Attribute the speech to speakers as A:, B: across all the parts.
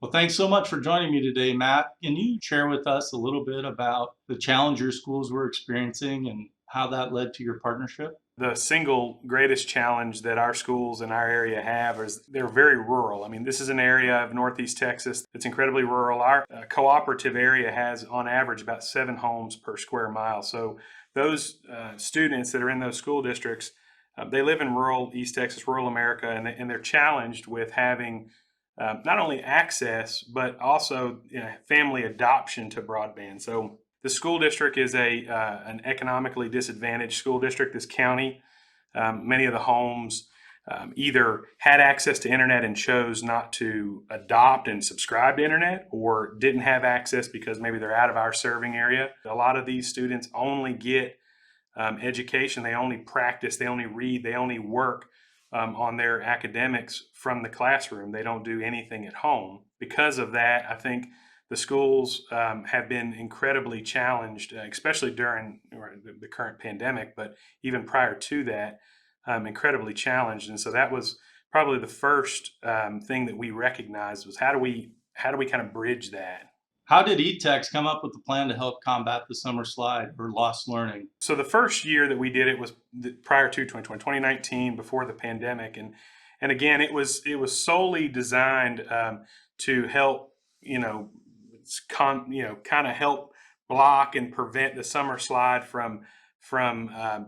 A: Well, thanks so much for joining me today, Matt. Can you share with us a little bit about the challenge your schools were experiencing and how that led to your partnership?
B: The single greatest challenge that our schools in our area have is they're very rural. I mean, this is an area of Northeast Texas that's incredibly rural. Our cooperative area has, on average, about 7 homes per square mile. So those students that are in those school districts, they live in rural East Texas, rural America, and they're challenged with having not only access but also family adoption to broadband. So the school district is an economically disadvantaged school district. This county, many of the homes either had access to internet and chose not to adopt and subscribe to internet, or didn't have access because maybe they're out of our serving area. A lot of these students only get education. They only practice, they only read, they only work on their academics from the classroom. They don't do anything at home. Because of that, I think the schools have been incredibly challenged, especially during the current pandemic, but even prior to that, incredibly challenged. And so that was probably the first thing that we recognized was how do we kind of bridge that.
A: How did Etex come up with the plan to help combat the summer slide or lost learning?
B: So the first year that we did it was prior to 2020, 2019, before the pandemic, and again, it was solely designed to help, kind of help block and prevent the summer slide from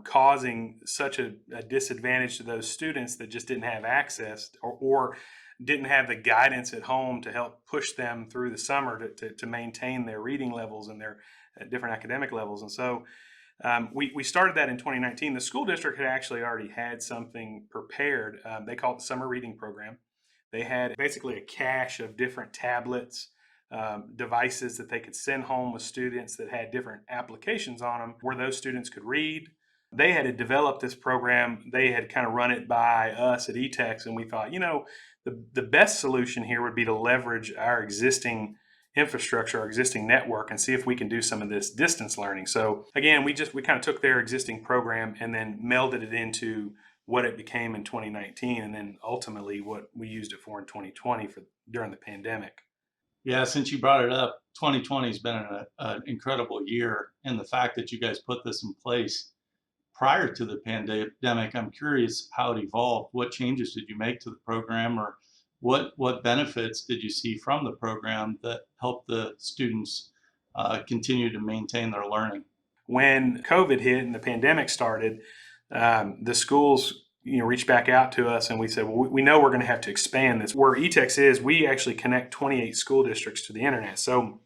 B: causing such a disadvantage to those students that just didn't have access, or didn't have the guidance at home to help push them through the summer to maintain their reading levels and their different academic levels. And so we started that in 2019. The school district had actually already had something prepared. They call it the Summer Reading Program. They had basically a cache of different tablets, devices that they could send home with students that had different applications on them where those students could read. They had developed this program. They had kind of run it by us at Etex, and we thought, the best solution here would be to leverage our existing infrastructure, our existing network, and see if we can do some of this distance learning. So again, we kind of took their existing program and then melded it into what it became in 2019, and then ultimately what we used it for in 2020 during the pandemic.
A: Yeah, since you brought it up, 2020 has been an incredible year. And the fact that you guys put this in place prior to the pandemic, I'm curious how it evolved. What changes did you make to the program, or what benefits did you see from the program that helped the students continue to maintain their learning?
B: When COVID hit and the pandemic started, the schools reached back out to us, and we said, well, we know we're going to have to expand this. Where Etex is, we actually connect 28 school districts to the internet. So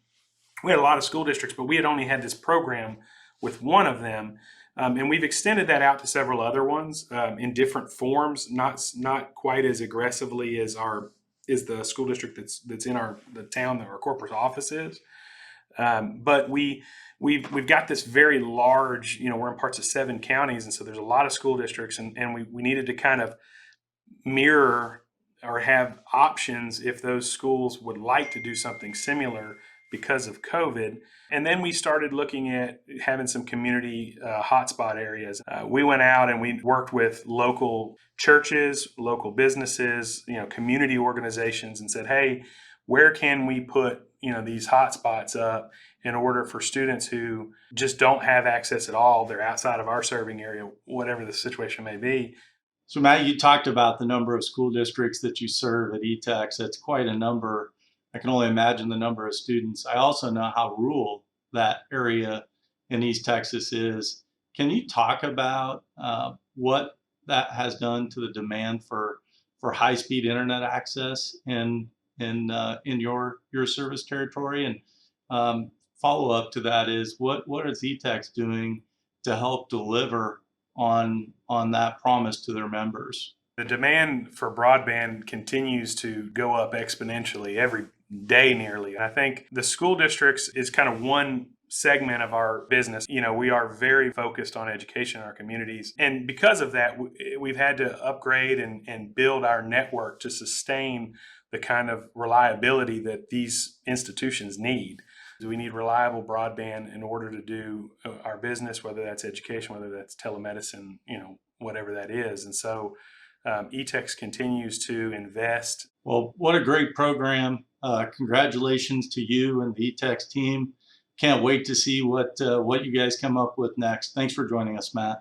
B: we had a lot of school districts, but we had only had this program with one of them. And we've extended that out to several other ones in different forms, not quite as aggressively as the school district that's in the town that our corporate office is. But we've got this very large, we're in parts of 7 counties, and so there's a lot of school districts, and we needed to kind of mirror or have options if those schools would like to do something similar because of COVID. And then we started looking at having some community hotspot areas. We went out and we worked with local churches, local businesses, community organizations, and said, hey, where can we put these hotspots up in order for students who just don't have access at all? They're outside of our serving area, whatever the situation may be.
A: So, Matt, you talked about the number of school districts that you serve at Etex. That's quite a number. I can only imagine the number of students. I also know how rural that area in East Texas is. Can you talk about what that has done to the demand for high-speed internet access in your service territory? And follow up to that is what is Etex doing to help deliver on that promise to their members?
B: The demand for broadband continues to go up exponentially every day nearly. And I think the school districts is kind of one segment of our business. We are very focused on education in our communities. And because of that, we've had to upgrade and build our network to sustain the kind of reliability that these institutions need. We need reliable broadband in order to do our business, whether that's education, whether that's telemedicine, whatever that is. And so Etex continues to invest.
A: Well, what a great program. Congratulations to you and the Etex team. Can't wait to see what you guys come up with next. Thanks for joining us, Matt.